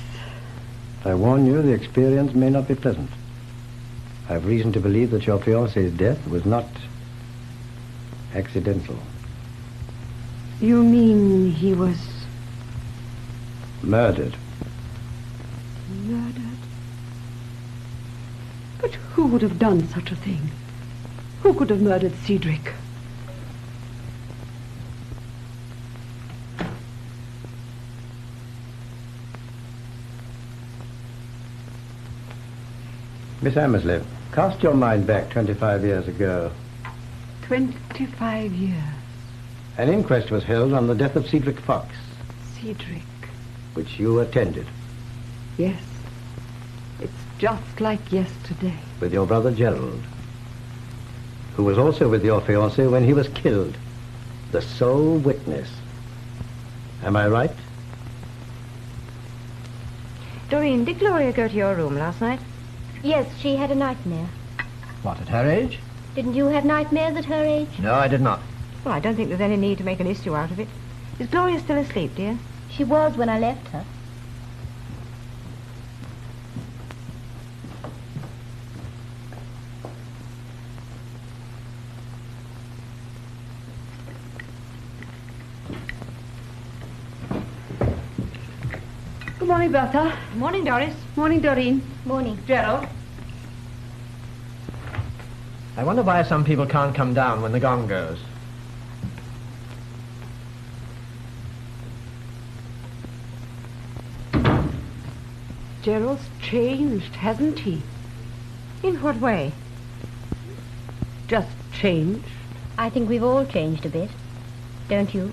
I warn you, the experience may not be pleasant. I have reason to believe that your fiancé's death was not accidental. You mean he was... Murdered. Murdered? But who would have done such a thing? Who could have murdered Cedric? Miss Hammersley, cast your mind back 25 years ago. 25 years. An inquest was held on the death of Cedric Fox, Cedric. which you attended, Yes. It's just like yesterday. with your brother Gerald, who was also with your fiancé when he was killed. The sole witness. Am I right? Doreen, did Gloria go to your room last night? Yes, she had a nightmare. What, at her age? Didn't you have nightmares at her age? No, I did not. Well, I don't think there's any need to make an issue out of it. Is Gloria still asleep, dear? She was when I left her. Good morning, Bertha. Morning, Doris. Morning, Doreen. Morning. Gerald. I wonder why some people can't come down when the gong goes. Gerald's changed, hasn't he? In what way? Just changed. I think we've all changed a bit. Don't you?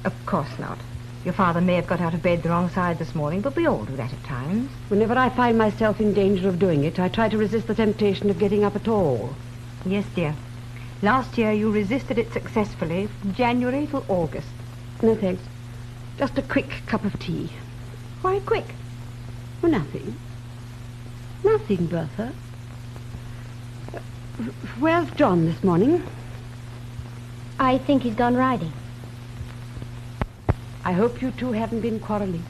Of course not. Your father may have got out of bed the wrong side this morning, but we all do that at times. Whenever I find myself in danger of doing it, I try to resist the temptation of getting up at all. Yes, dear. Last year you resisted it successfully from January till August. No, thanks. Just a quick cup of tea. Why quick? Oh, nothing. Nothing, Bertha. Where's John this morning? I think he's gone riding. I hope you two haven't been quarrelling.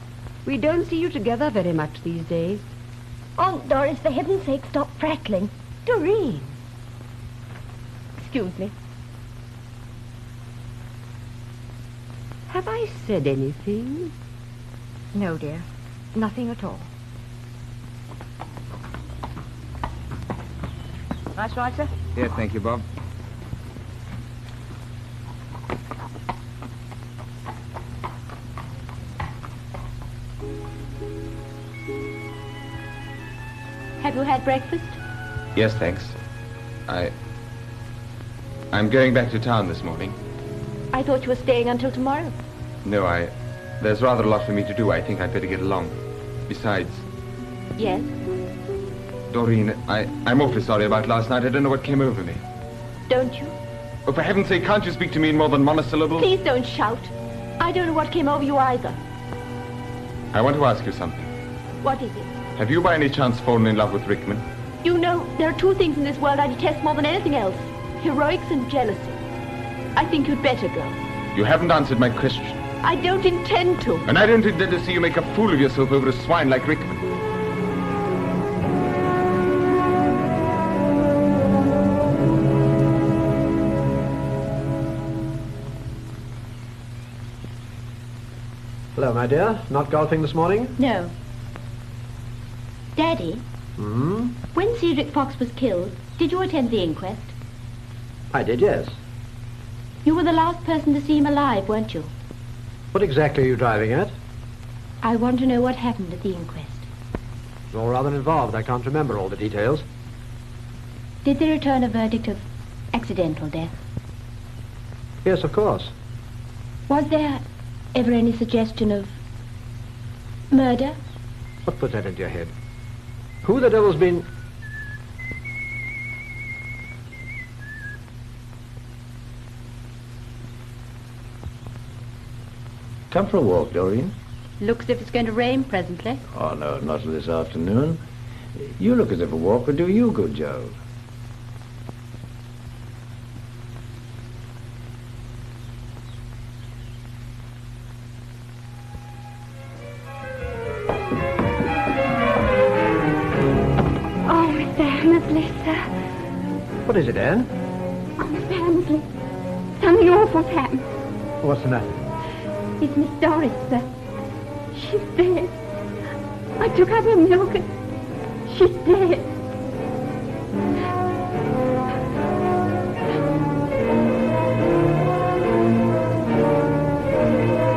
We don't see you together very much these days. Aunt Doris, for heaven's sake, stop prattling. Doreen. Excuse me. Have I said anything? No, dear. Nothing at all. Nice ride, sir? Yes, thank you, Bob. Have you had breakfast? Yes, thanks. I'm going back to town this morning. I thought you were staying until tomorrow. No, there's rather a lot for me to do. I think I'd better get along. Besides... Yes? Doreen, I'm awfully sorry about last night. I don't know what came over me. Don't you? Oh, for heaven's sake, can't you speak to me in more than monosyllables? Please don't shout. I don't know what came over you either. I want to ask you something. What is it? Have you by any chance fallen in love with Rickman? You know, there are two things in this world I detest more than anything else. Heroics and jealousy. I think you'd better go. You haven't answered my question. I don't intend to. And I don't intend to see you make a fool of yourself over a swine like Rickman. Hello, my dear. Not golfing this morning? No. Daddy, when Cedric Fox was killed, did you attend the inquest? I did, yes. You were the last person to see him alive, weren't you? What exactly are you driving at? I want to know what happened at the inquest. It's all rather involved. I can't remember all the details. Did they return a verdict of accidental death? Yes, of course. Was there ever any suggestion of murder? What put that into your head? Who the devil's been... Come for a walk, Doreen. Looks as if it's going to rain presently. Oh, no, not this afternoon. You look as if a walk would do you good, Joe. What is it, Anne? Oh, Mr. Hammersley, something awful's happened. What's the matter? It's Miss Doris, sir. She's dead. I took up her milk and she's dead.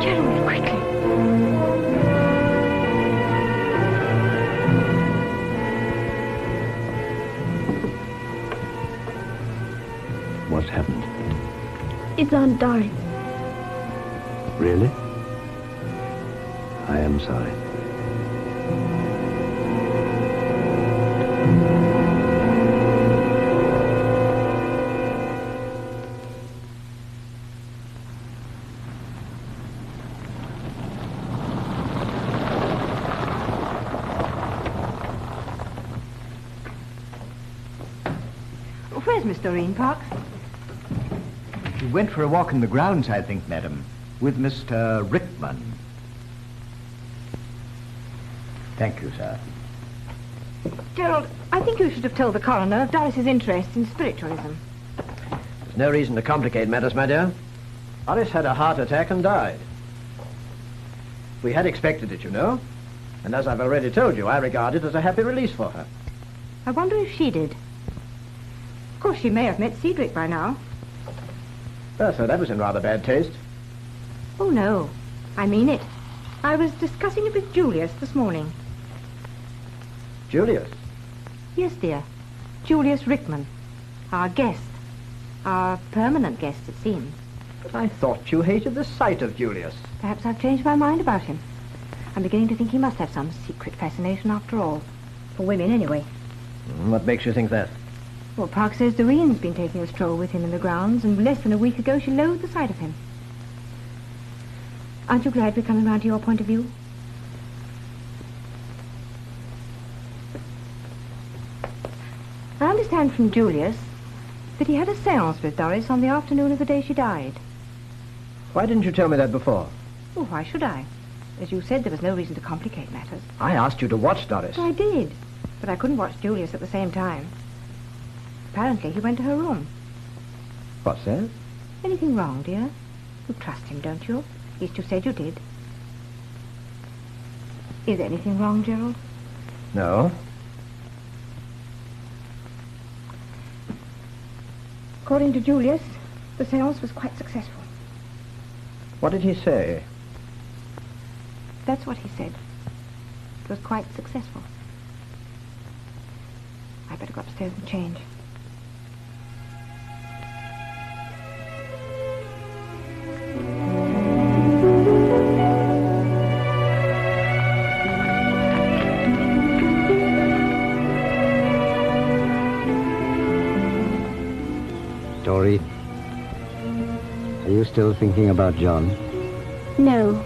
Gerald, quickly. What's happened? It's Aunt Doris. Really? I am sorry. Where's Miss Doreen Parks? She went for a walk in the grounds, I think, madam, with Mr. Rickman. Thank you, sir. Gerald, I think you should have told the coroner of Doris's interest in spiritualism. There's no reason to complicate matters, my dear. Doris had a heart attack and died. We had expected it, you know. And as I've already told you, I regard it as a happy release for her. I wonder if she did. Of course, she may have met Cedric by now. Bertha, that was in rather bad taste. Oh, no. I mean it. I was discussing it with Julius this morning. Julius? Yes, dear. Julius Rickman. Our guest. Our permanent guest, it seems. But I thought you hated the sight of Julius. Perhaps I've changed my mind about him. I'm beginning to think he must have some secret fascination after all. For women, anyway. What makes you think that? Well, Park says Doreen's been taking a stroll with him in the grounds, and less than a week ago she loathed the sight of him. Aren't you glad we're coming round to your point of view? I understand from Julius that he had a séance with Doris on the afternoon of the day she died. Why didn't you tell me that before? Well, why should I? As you said, there was no reason to complicate matters. I asked you to watch Doris. I did, but I couldn't watch Julius at the same time. Apparently, he went to her room. What's that? Anything wrong, dear? You trust him, don't you? At least you said you did. Is anything wrong, Gerald? No. According to Julius, the séance was quite successful. What did he say? That's what he said. It was quite successful. I better go upstairs and change. Dory, are you still thinking about John? No.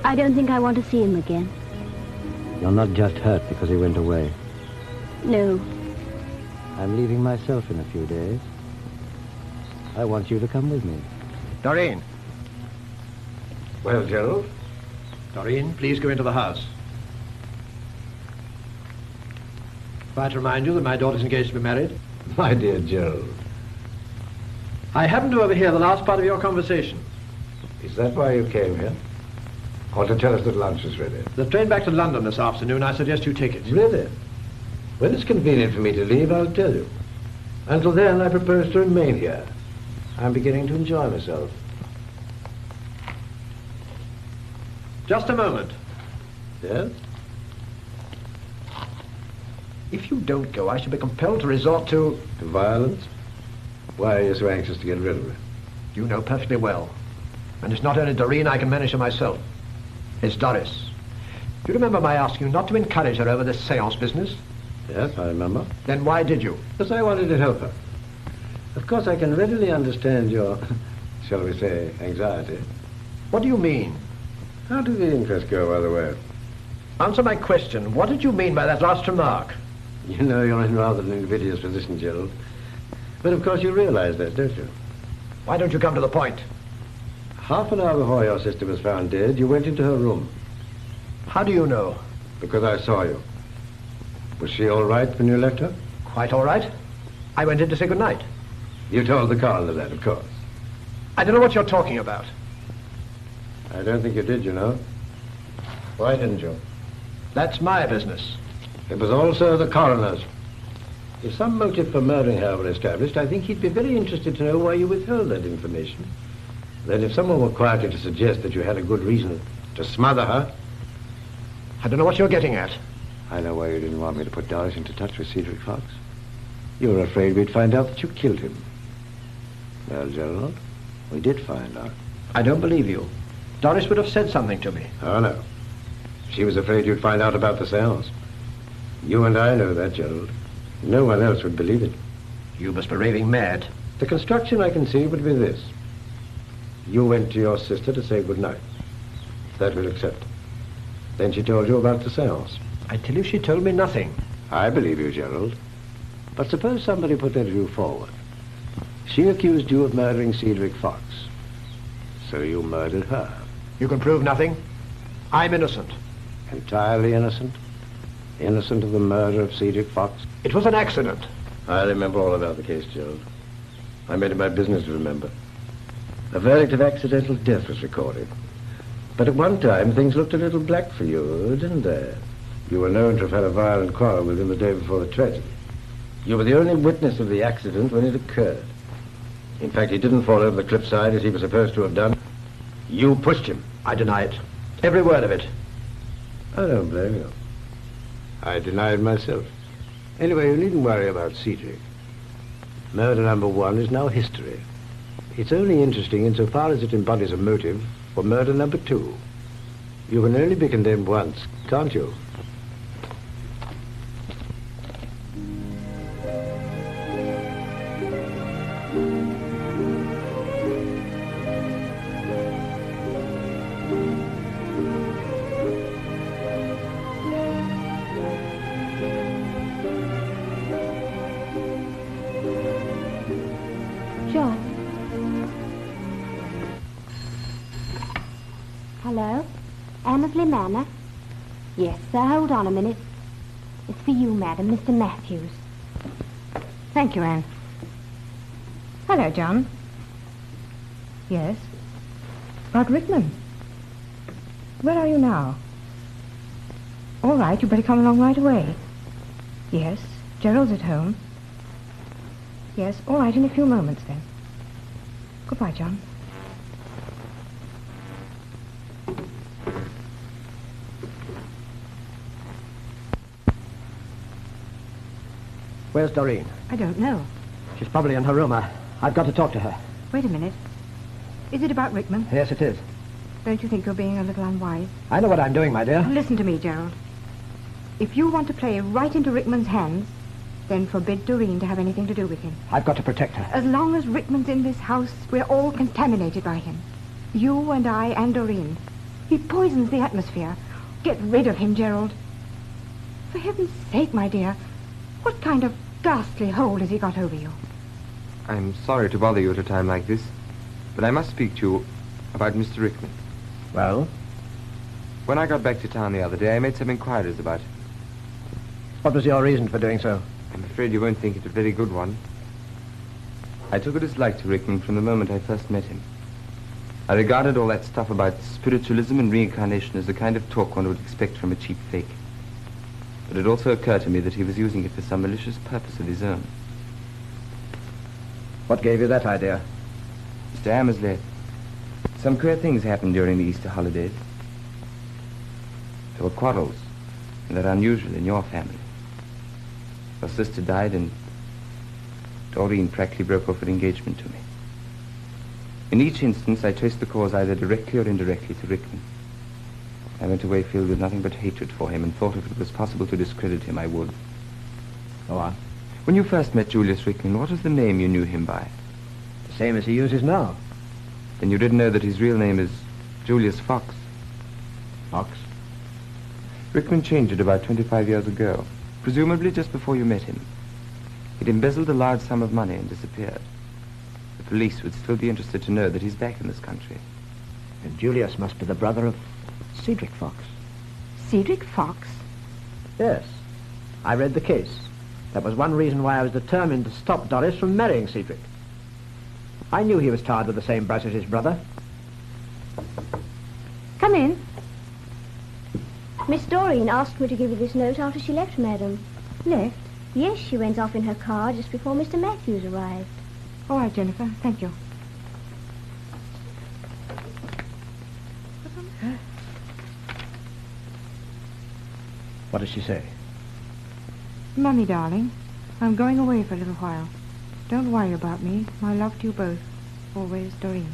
I don't think I want to see him again. You're not just hurt because he went away. No. I'm leaving myself in a few days. I want you to come with me. Doreen. Well, Gerald? Doreen, please go into the house. If I to remind you that my daughter's engaged to be married. My dear Gerald. I happened to overhear the last part of your conversation. Is that why you came here? Or to tell us that lunch is ready? The train back to London this afternoon, I suggest you take it. Really? When it's convenient for me to leave, I'll tell you. Until then, I propose to remain here. I'm beginning to enjoy myself. Just a moment. Yes? If you don't go, I shall be compelled to resort to... To violence? Why are you so anxious to get rid of me? You know perfectly well. And it's not only Doreen I can manage her myself. It's Doris. Do you remember my asking you not to encourage her over this séance business? Yes, I remember. Then why did you? Because I wanted to help her. Of course, I can readily understand your, shall we say, anxiety. What do you mean? How did the inquest go, by the way? Answer my question. What did you mean by that last remark? You know you're in rather an invidious position, Gerald. But of course you realize that, don't you? Why don't you come to the point? Half an hour before your sister was found dead, you went into her room. How do you know? Because I saw you. Was she all right when you left her? Quite all right. I went in to say goodnight. You told the coroner that, of course. I don't know what you're talking about. I don't think you did, you know. Why didn't you? That's my business. It was also the coroner's. If some motive for murdering her were established, I think he'd be very interested to know why you withheld that information. Then if someone were quietly to suggest that you had a good reason to smother her... I don't know what you're getting at. I know why you didn't want me to put Doris into touch with Cedric Fox. You were afraid we'd find out that you killed him. Well, Gerald, we did find out. I don't believe you. Doris would have said something to me. Oh, no. She was afraid you'd find out about the séance. You and I know that, Gerald. No one else would believe it. You must be raving mad. The construction I can see would be this. You went to your sister to say goodnight. That we'll accept. Then she told you about the séance. I tell you, she told me nothing. I believe you, Gerald. But suppose somebody put their view forward. She accused you of murdering Cedric Fox. So you murdered her. You can prove nothing. I'm innocent. Entirely innocent? Innocent of the murder of Cedric Fox? It was an accident. I remember all about the case, Gerald. I made it my business to remember. A verdict of accidental death was recorded. But at one time, things looked a little black for you, didn't they? You were known to have had a violent quarrel with him the day before the tragedy. You were the only witness of the accident when it occurred. In fact, he didn't fall over the cliffside as he was supposed to have done. You pushed him. I deny it. Every word of it. I don't blame you. I deny it myself. Anyway, you needn't worry about Cedric. Murder number 1 is now history. It's only interesting insofar as it embodies a motive for murder number 2. You can only be condemned once, can't you? Hello? Annesley Manor? Yes, sir. Hold on a minute. It's for you, madam, Mr. Matthews. Thank you, Anne. Hello, John. Yes? About Rickman. Where are you now? All right, you better come along right away. Yes, Gerald's at home. Yes, all right, in a few moments, then. Goodbye, John. Where's Doreen? I don't know. She's probably in her room. I've got to talk to her. Wait a minute. Is it about Rickman? Yes, it is. Don't you think you're being a little unwise? I know what I'm doing, my dear. Listen to me, Gerald. If you want to play right into Rickman's hands, then forbid Doreen to have anything to do with him. I've got to protect her. As long as Rickman's in this house, we're all contaminated by him. You and I and Doreen. He poisons the atmosphere. Get rid of him, Gerald. For heaven's sake, my dear, what kind of ghastly hold has he got over you? I'm sorry to bother you at a time like this, but I must speak to you about Mr. Rickman. Well? When I got back to town the other day, I made some inquiries about him. What was your reason for doing so? I'm afraid you won't think it a very good one. I took a dislike to Rickman from the moment I first met him. I regarded all that stuff about spiritualism and reincarnation as the kind of talk one would expect from a cheap fake. But it also occurred to me that he was using it for some malicious purpose of his own. What gave you that idea? Mr. Amersley, some queer things happened during the Easter holidays. There were quarrels, and they're unusual in your family. Your sister died, and Doreen practically broke off her engagement to me. In each instance, I traced the cause either directly or indirectly to Rickman. I went away filled with nothing but hatred for him and thought if it was possible to discredit him, I would. Go on. When you first met Julius Rickman, what was the name you knew him by? The same as he uses now. Then you didn't know that his real name is Julius Fox. Fox? Rickman changed it about 25 years ago, presumably just before you met him. He'd embezzled a large sum of money and disappeared. The police would still be interested to know that he's back in this country. And Julius must be the brother of Cedric Fox. Cedric Fox? Yes. I read the case. That was one reason why I was determined to stop Doris from marrying Cedric. I knew he was tarred with the same brush as his brother. Come in. Miss Doreen asked me to give you this note after she left, madam. Left? Yes, she went off in her car just before Mr. Matthews arrived. All right, Jennifer. Thank you. What does she say? Mummy, darling, I'm going away for a little while. Don't worry about me. My love to you both. Always, Doreen.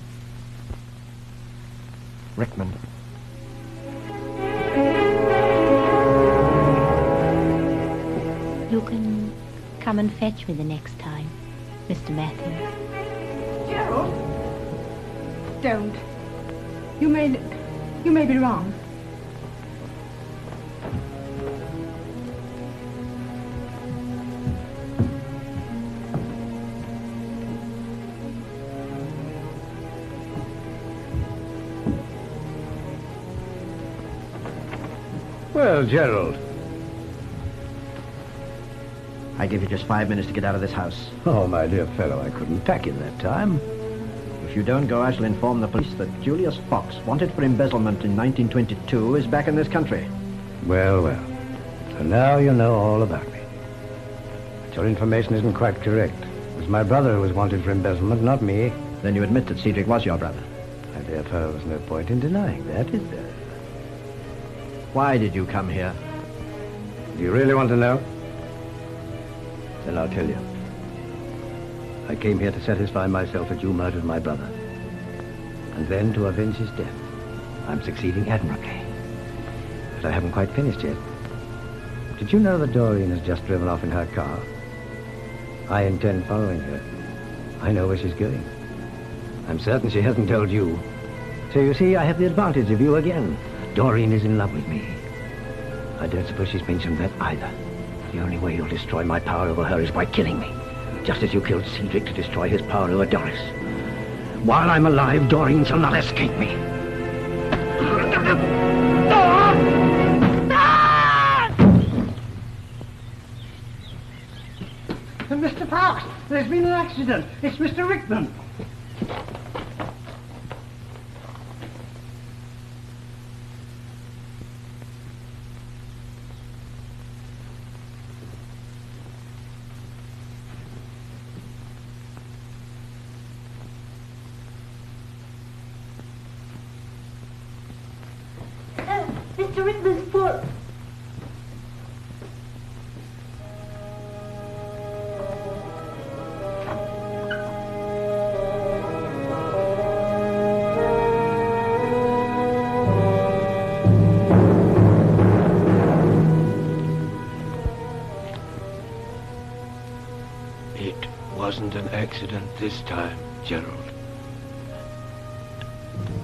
Rickman. You can come and fetch me the next time, Mr. Matthews. Gerald! Don't. You may be wrong. Well, Gerald. I give you just 5 minutes to get out of this house. Oh, my dear fellow, I couldn't pack in that time. If you don't go, I shall inform the police that Julius Fox, wanted for embezzlement in 1922, is back in this country. Well, well. So now you know all about me. But your information isn't quite correct. It was my brother who was wanted for embezzlement, not me. Then you admit that Cedric was your brother? And therefore there's no point in denying that, is there? Why did you come here? Do you really want to know? Then I'll tell you. I came here to satisfy myself that you murdered my brother. And then to avenge his death. I'm succeeding admirably. But I haven't quite finished yet. Did you know that Doreen has just driven off in her car? I intend following her. I know where she's going. I'm certain she hasn't told you. So you see, I have the advantage of you again. Doreen is in love with me. I don't suppose she's mentioned that either. The only way you'll destroy my power over her is by killing me. Just as you killed Cedric to destroy his power over Doris. While I'm alive, Doreen shall not escape me. Mr. Fox, there's been an accident. It's Mr. Rickman. Mr. Rickman's foot. It wasn't an accident this time, Gerald.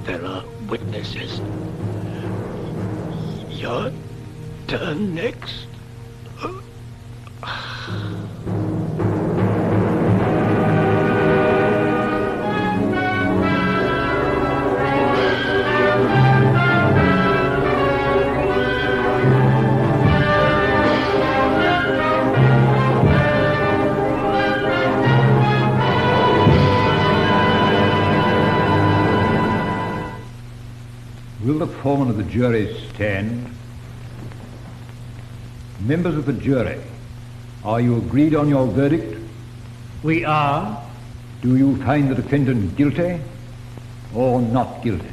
There are witnesses. Your turn next. Will the foreman of the jury stand? Members of the jury, are you agreed on your verdict? We are. Do you find the defendant guilty or not guilty?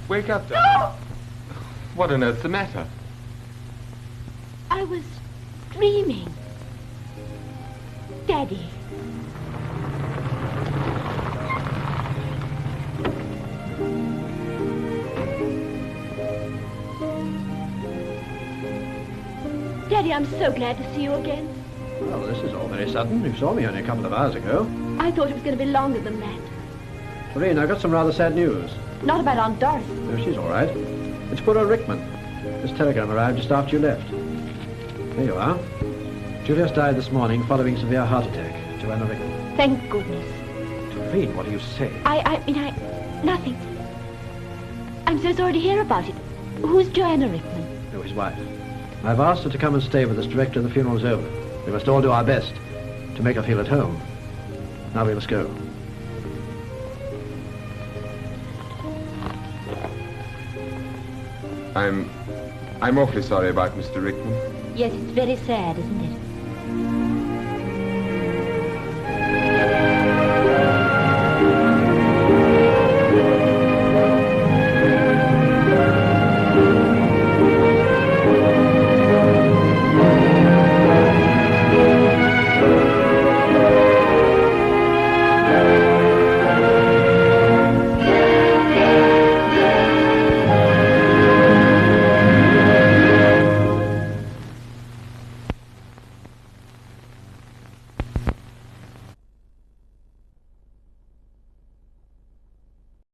Wake up, darling. What on earth's the matter? I was dreaming. Daddy. Daddy, I'm so glad to see you again. Well, this is all very sudden. You saw me only a couple of hours ago. I thought it was going to be longer than that. Lorraine, I've got some rather sad news. Not about Aunt Doris. No, she's all right. It's poor old Rickman. This telegram arrived just after you left. Here you are. Julius died this morning following severe heart attack. Joanna Rickman. Thank goodness. Lorraine, what do you say? Nothing. I'm so sorry to hear about it. Who's Joanna Rickman? No, his wife. I've asked her to come and stay with us directly the funeral's over. We must all do our best to make her feel at home. Now we must go. I'm awfully sorry about Mr. Rickman. Yes, it's very sad, isn't it?